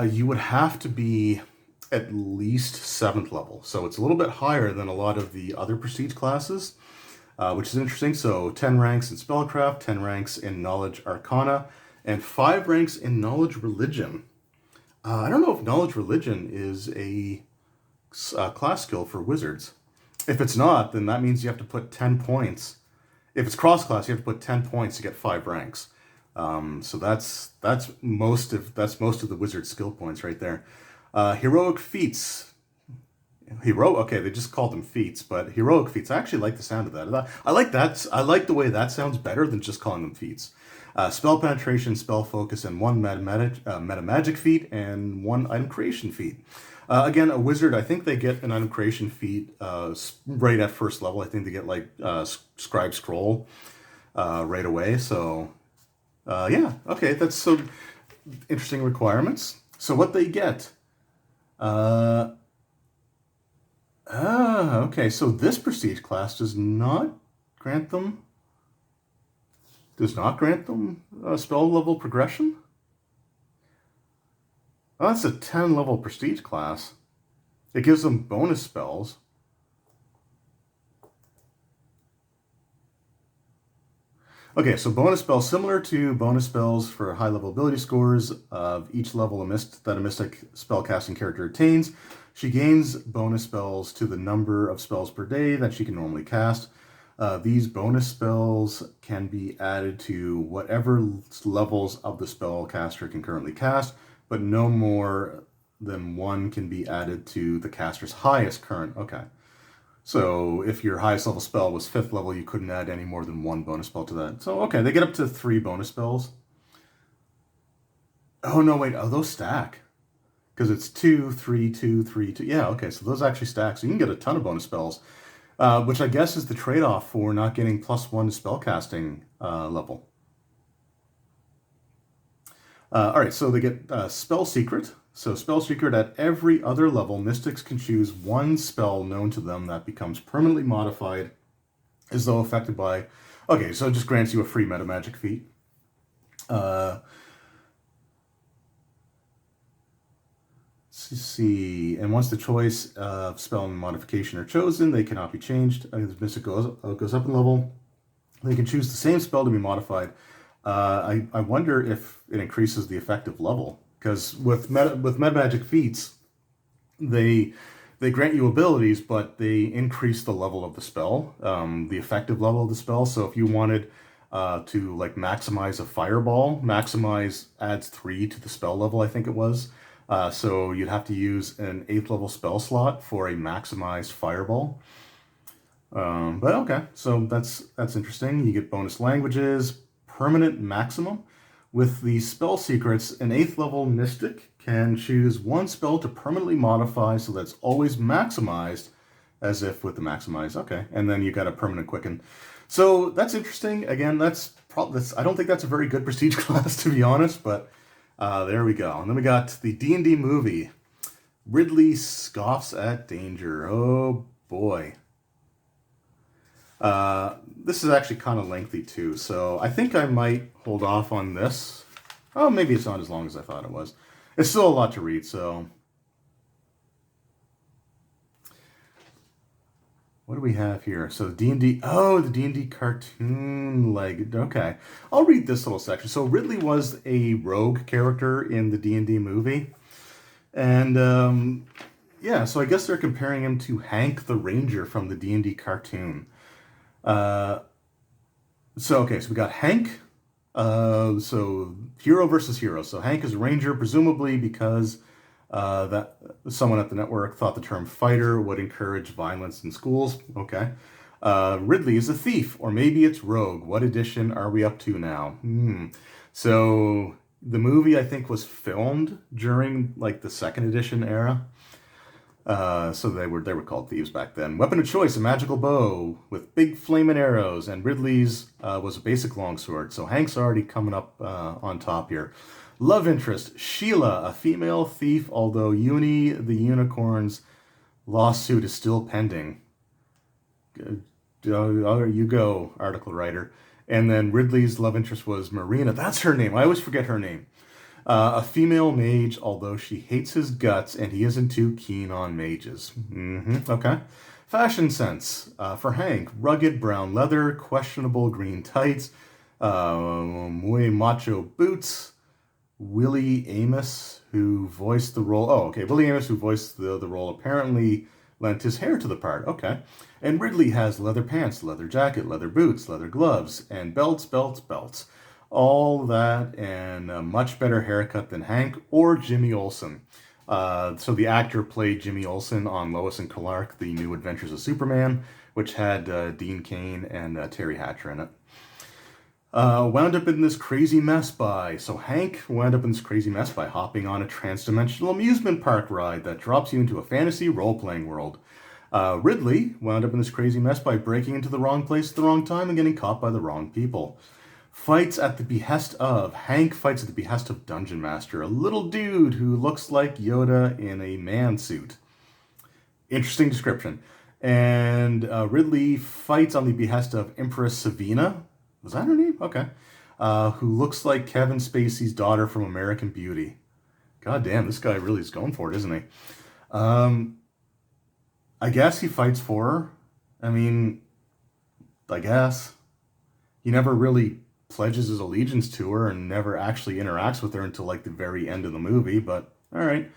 A: you would have to be at least 7th level. So it's a little bit higher than a lot of the other prestige classes, which is interesting. So 10 ranks in spellcraft, 10 ranks in knowledge arcana, and 5 ranks in knowledge religion. I don't know if knowledge religion is a class skill for wizards. If it's not, then that means you have to put 10 points if it's cross-class, you have to put 10 points to get 5 ranks. So that's most of the wizard skill points right there. Heroic feats. Okay, they just called them feats, but heroic feats. I actually like the sound of that. I like that. I like the way that sounds better than just calling them feats. Spell penetration, spell focus, and 1 meta magic feat and 1 item creation feat. Again, a wizard, I think they get an item creation feat right at first level. I think they get like Scribe Scroll right away. So yeah, okay, that's some interesting requirements. So what they get. Okay, so this prestige class does not grant them spell level progression? Oh, that's a 10 level prestige class. It gives them bonus spells. Okay, so bonus spells similar to bonus spells for high level ability scores of each level that a mystic spellcasting character attains. She gains bonus spells to the number of spells per day that she can normally cast. These bonus spells can be added to whatever levels of the spellcaster can currently cast, but no more than 1 can be added to the caster's highest current. Okay. So if your highest level spell was 5th level, you couldn't add any more than 1 bonus spell to that. So, okay, they get up to 3 bonus spells. Oh, no, wait. Oh, those stack. Because it's 2, 3, 2, 3, 2. Yeah, okay, so those actually stack. So you can get a ton of bonus spells, which I guess is the trade-off for not getting +1 to spellcasting level. All right, so they get Spell Secret. So Spell Secret, at every other level, mystics can choose 1 spell known to them that becomes permanently modified as though affected by... Okay, so it just grants you a free meta magic feat. Let's see. And once the choice of spell and modification are chosen, they cannot be changed. The mystic goes up in level. They can choose the same spell to be modified. I wonder if it increases the effective level. Because with meta magic feats, they grant you abilities, but they increase the level of the spell, the effective level of the spell. So if you wanted to like maximize a fireball, maximize adds 3 to the spell level, I think it was. So you'd have to use an 8th level spell slot for a maximized fireball. But okay, so that's interesting. You get bonus languages, permanent maximum. With the spell secrets, an 8th level mystic can choose 1 spell to permanently modify, so that's always maximized, as if with the maximize. Okay, and then you got a permanent quicken. So that's interesting. Again, I don't think that's a very good prestige class, to be honest, but there we go. And then we got the D&D movie. Ridley scoffs at danger. Oh boy. This is actually kind of lengthy too, so I think I might hold off on this. Oh, maybe it's not as long as I thought it was. It's still a lot to read, so... What do we have here? So D&D... Oh, the D&D cartoon leg. Okay. I'll read this little section. So Ridley was a rogue character in the D&D movie. And, yeah, so I guess they're comparing him to Hank the Ranger from the D&D cartoon. So we got Hank. So hero versus hero. So Hank is a ranger, presumably because that someone at the network thought the term fighter would encourage violence in schools. Okay. Ridley is a thief, or maybe it's rogue. What edition are we up to now? So the movie, I think, was filmed during like the 2nd edition era. So they were called thieves back then. Weapon of choice, a magical bow with big flaming arrows, and Ridley's was a basic longsword. So Hank's already coming up on top here. Love interest, Sheila, a female thief, although Uni the Unicorn's lawsuit is still pending. You go, article writer. And then Ridley's love interest was Marina. That's her name. I always forget her name. A female mage, although she hates his guts and he isn't too keen on mages. Okay. Fashion sense. For Hank, rugged brown leather, questionable green tights, muy macho boots. Willie Amos, who voiced the role... Oh, okay. Willie Amos, who voiced the role, apparently lent his hair to the part. Okay. And Ridley has leather pants, leather jacket, leather boots, leather gloves, and belts, belts, belts. All that and a much better haircut than Hank or Jimmy Olsen. So the actor played Jimmy Olsen on Lois and Clark, The New Adventures of Superman, which had Dean Cain and Terry Hatcher in it. Hank wound up in this crazy mess by hopping on a trans-dimensional amusement park ride that drops you into a fantasy role-playing world. Ridley wound up in this crazy mess by breaking into the wrong place at the wrong time and getting caught by the wrong people. Hank fights at the behest of Dungeon Master, a little dude who looks like Yoda in a man suit. Interesting description. And Ridley fights on the behest of Empress Savina. Was that her name? Okay. Who looks like Kevin Spacey's daughter from American Beauty. God damn, this guy really is going for it, isn't he? I guess he fights for her. I mean, I guess. He never really pledges his allegiance to her and never actually interacts with her until like the very end of the movie, but all right.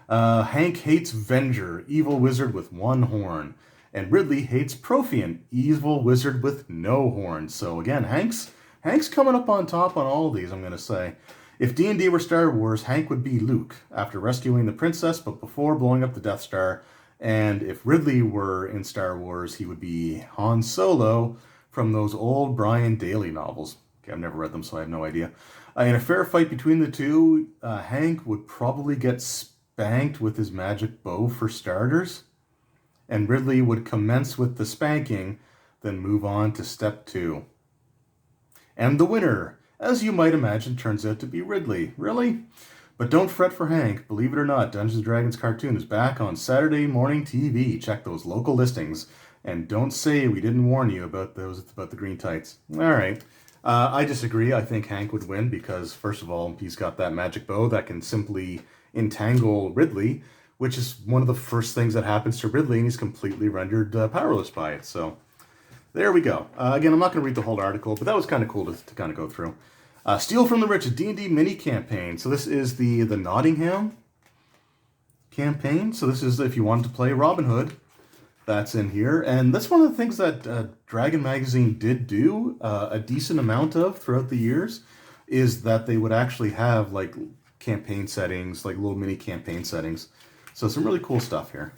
A: Hank hates Venger, evil wizard with one horn. And Ridley hates Profian, evil wizard with no horns. So again, Hank's coming up on top on all of these, I'm going to say. If D&D were Star Wars, Hank would be Luke after rescuing the princess, but before blowing up the Death Star. And if Ridley were in Star Wars, he would be Han Solo from those old Brian Daley novels. Okay, I've never read them, so I have no idea. In a fair fight between the two, Hank would probably get spanked with his magic bow for starters. And Ridley would commence with the spanking, then move on to step 2. And the winner, as you might imagine, turns out to be Ridley. Really? But don't fret for Hank. Believe it or not, Dungeons & Dragons cartoon is back on Saturday morning TV. Check those local listings. And don't say we didn't warn you about the green tights. All right. I disagree. I think Hank would win because, first of all, he's got that magic bow that can simply entangle Ridley, which is one of the first things that happens to Ridley, and he's completely rendered powerless by it. So there we go. Again, I'm not going to read the whole article, but that was kind of cool to kind of go through. Steal from the Rich, a D&D mini campaign. So this is the Nottingham campaign. So this is if you wanted to play Robin Hood. That's in here, and that's one of the things that Dragon Magazine did do a decent amount of throughout the years, is that they would actually have like campaign settings, like little mini campaign settings. So some really cool stuff here.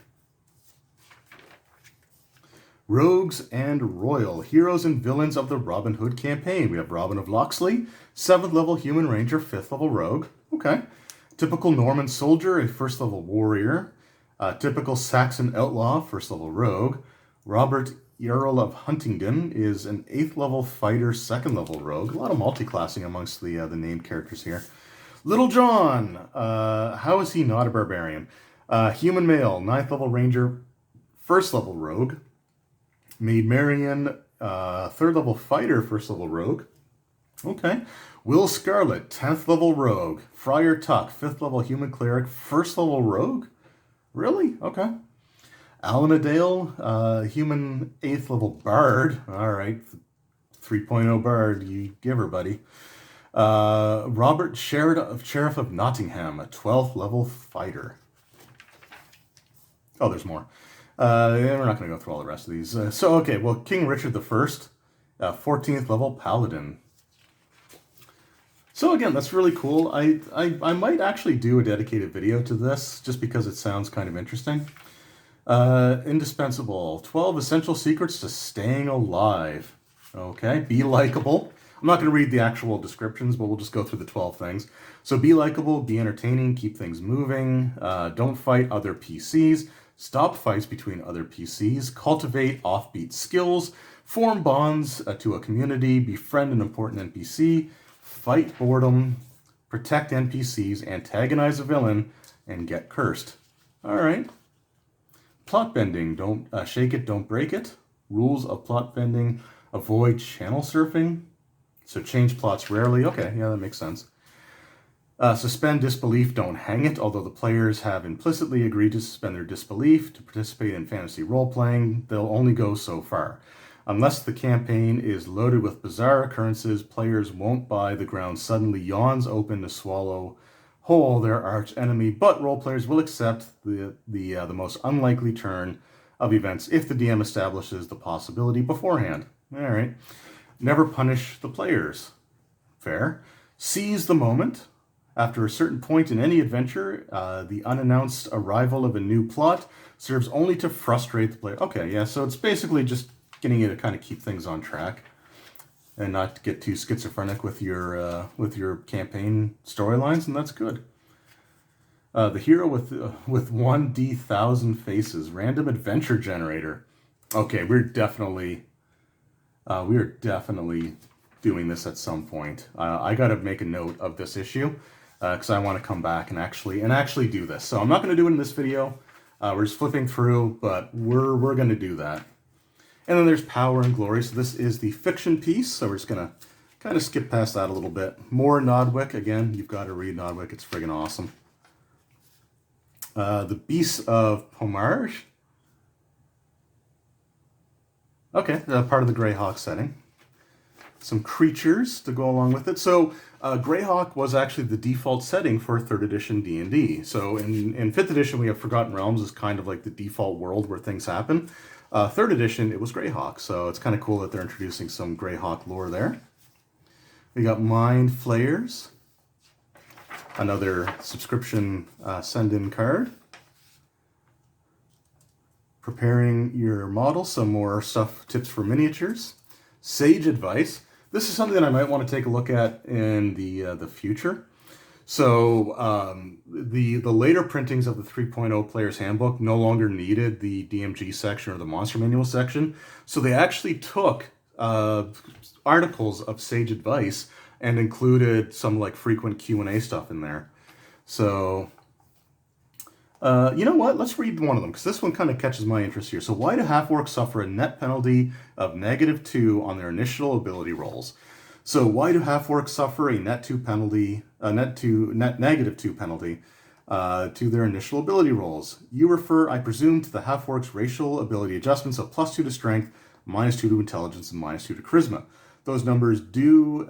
A: Rogues and Royal, heroes and villains of the Robin Hood campaign. We have Robin of Locksley, 7th level human ranger, 5th level rogue. Okay. Typical Norman soldier, a 1st level warrior. Typical Saxon outlaw, 1st level rogue. Robert Earl of Huntingdon is an 8th level fighter, 2nd level rogue. A lot of multi-classing amongst the named characters here. Little John, how is he not a barbarian? Human male, 9th level ranger, 1st level rogue. Maid Marian, 3rd level fighter, 1st level rogue. Okay. Will Scarlet, 10th level rogue. Friar Tuck, 5th level human cleric, 1st level rogue. Really? Okay. Alanadale, human 8th level bard. All right. 3.0 bard. You give her, buddy. Robert Sheriff of Nottingham, a 12th level fighter. Oh, there's more. We're not going to go through all the rest of these. Okay. Well, King Richard I, 14th level paladin. So again, that's really cool. I might actually do a dedicated video to this just because it sounds kind of interesting. Indispensable. 12 essential secrets to staying alive. Okay, be likable. I'm not going to read the actual descriptions, but we'll just go through the 12 things. So be likable, be entertaining, keep things moving, don't fight other PCs, stop fights between other PCs, cultivate offbeat skills, form bonds to a community, befriend an important NPC, fight boredom, protect NPCs, antagonize a villain, and get cursed. All right. Plot bending. Don't shake it, don't break it. Rules of plot bending. Avoid channel surfing. So change plots rarely. Okay, yeah, that makes sense. Suspend disbelief, don't hang it. Although the players have implicitly agreed to suspend their disbelief to participate in fantasy role-playing, they'll only go so far. Unless the campaign is loaded with bizarre occurrences, players won't buy the ground suddenly yawns open to swallow whole their arch enemy, but role players will accept the most unlikely turn of events if the DM establishes the possibility beforehand. All right. Never punish the players. Fair. Seize the moment. After a certain point in any adventure, the unannounced arrival of a new plot serves only to frustrate the player. Okay, yeah, so it's basically just getting you to kind of keep things on track and not get too schizophrenic with your campaign storylines, and that's good. The hero with 1D1,000 faces, random adventure generator. Okay, we are definitely doing this at some point. I got to make a note of this issue because I want to come back and actually do this. So I'm not going to do it in this video. We're just flipping through, but we're going to do that. And then there's Power and Glory. So this is the fiction piece. So we're just going to kind of skip past that a little bit. More Nodwick. Again, you've got to read Nodwick. It's friggin' awesome. The Beasts of Pomarge. Okay, part of the Greyhawk setting. Some creatures to go along with it. So Greyhawk was actually the default setting for 3rd edition D&D. So in 5th edition, we have Forgotten Realms as kind of like the default world where things happen. 3rd edition, it was Greyhawk. So it's kind of cool that they're introducing some Greyhawk lore there. We got Mind Flayers. Another subscription send-in card. Preparing your model. Some more stuff, tips for miniatures. Sage Advice. This is something that I might want to take a look at in the future. So the later printings of the 3.0 Player's Handbook no longer needed the DMG section or the Monster Manual section. So they actually took articles of Sage Advice and included some like frequent Q&A stuff in there. So you know what? Let's read one of them because this one kind of catches my interest here. So why do half-orcs suffer a net penalty of -2 on their initial ability rolls? So why do half-orcs suffer a -2 penalty to their initial ability rolls? You refer, I presume, to the half-orcs' racial ability adjustments of +2 to strength, -2 to intelligence, and -2 to charisma. Those numbers do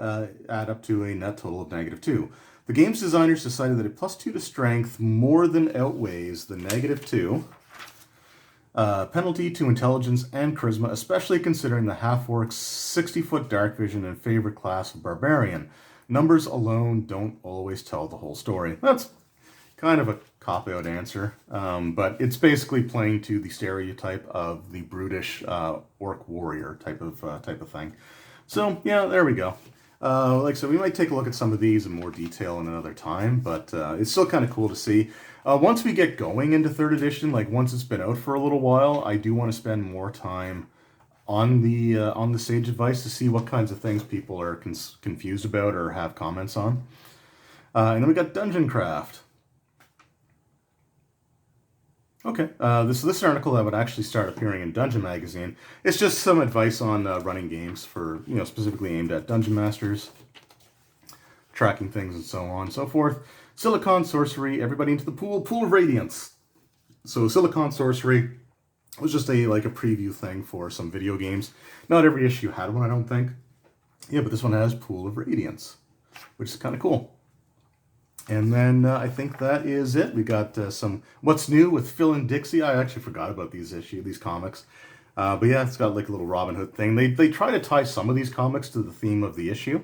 A: add up to a net total of -2. The game's designers decided that a +2 to strength more than outweighs the -2 penalty to intelligence and charisma, especially considering the half-orc's 60-foot dark vision and favorite class of barbarian. Numbers alone don't always tell the whole story. That's kind of a cop-out answer, but it's basically playing to the stereotype of the brutish orc warrior type of thing. So yeah, there we go. Like I said, we might take a look at some of these in more detail in another time, but it's still kind of cool to see. Once we get going into 3rd edition, like once it's been out for a little while, I do want to spend more time on the Sage Advice to see what kinds of things people are confused about or have comments on. And then we got Dungeon Craft. Okay, this is an article that would actually start appearing in Dungeon Magazine. It's just some advice on running games for, specifically aimed at Dungeon Masters, tracking things and so on and so forth. Silicon Sorcery, everybody into the pool of radiance. So Silicon Sorcery was just a preview thing for some video games. Not every issue had one, I don't think. Yeah, but this one has Pool of Radiance, which is kind of cool. And then I think that is it. We got some What's New with Phil and Dixie. I actually forgot about these comics. But yeah, it's got like a little Robin Hood thing. They try to tie some of these comics to the theme of the issue.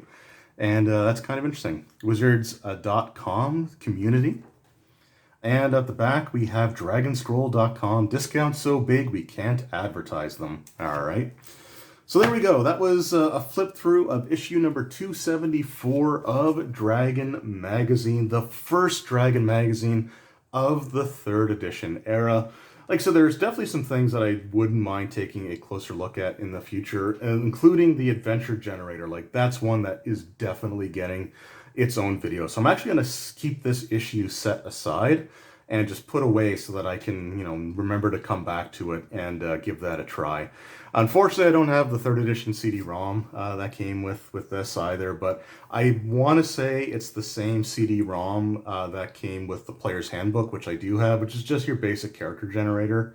A: And that's kind of interesting. Wizards.com community. And at the back, we have Dragonscroll.com. Discounts so big we can't advertise them. All right. So there we go. That was a flip through of issue number 274 of Dragon Magazine, the first Dragon Magazine of the 3rd edition era. Like I said, there's definitely some things that I wouldn't mind taking a closer look at in the future, including the adventure generator. Like that's one that is definitely getting its own video. So I'm actually going to keep this issue set aside and just put away so that I can, remember to come back to it and give that a try. Unfortunately, I don't have the 3rd edition CD-ROM that came with this either, but I want to say it's the same CD-ROM that came with the Player's Handbook, which I do have, which is just your basic character generator,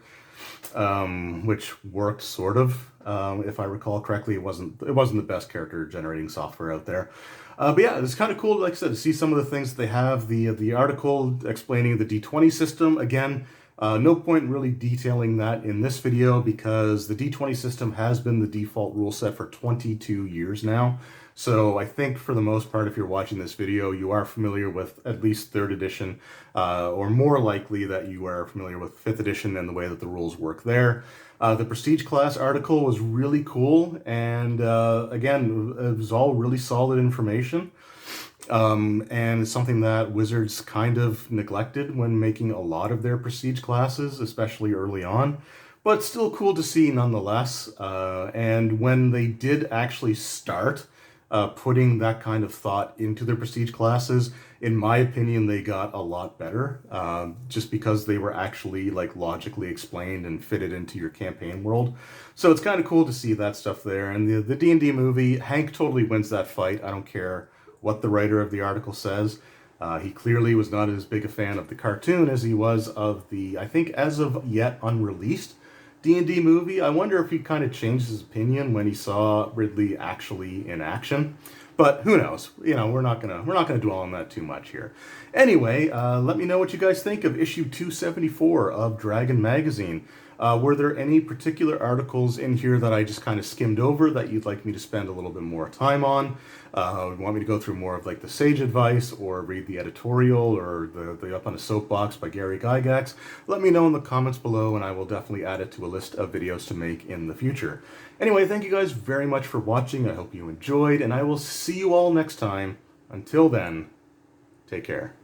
A: which worked sort of. If I recall correctly, it wasn't the best character generating software out there. But yeah, it's kind of cool, like I said, to see some of the things that they have. The article explaining the D20 system. Again, No point in really detailing that in this video because the D20 system has been the default rule set for 22 years now. So I think for the most part, if you're watching this video, you are familiar with at least 3rd edition, or more likely that you are familiar with 5th edition and the way that the rules work there. The Prestige class article was really cool, and again, it was all really solid information. And it's something that Wizards kind of neglected when making a lot of their Prestige classes, especially early on. But still cool to see nonetheless. And when they did actually start putting that kind of thought into their Prestige classes, in my opinion, they got a lot better. Just because they were actually like logically explained and fitted into your campaign world. So it's kind of cool to see that stuff there. And the D&D movie, Hank totally wins that fight. I don't care what the writer of the article says. He clearly was not as big a fan of the cartoon as he was of the, I think, as of yet unreleased D&D movie. I wonder if he kind of changed his opinion when he saw Ridley actually in action. But who knows? You know, we're not gonna dwell on that too much here. Anyway, let me know what you guys think of issue 274 of Dragon Magazine. Were there any particular articles in here that I just kind of skimmed over that you'd like me to spend a little bit more time on? Want me to go through more of like the sage advice or read the editorial or the Up on a Soapbox by Gary Gygax? Let me know in the comments below and I will definitely add it to a list of videos to make in the future. Anyway, thank you guys very much for watching. I hope you enjoyed and I will see you all next time. Until then, take care.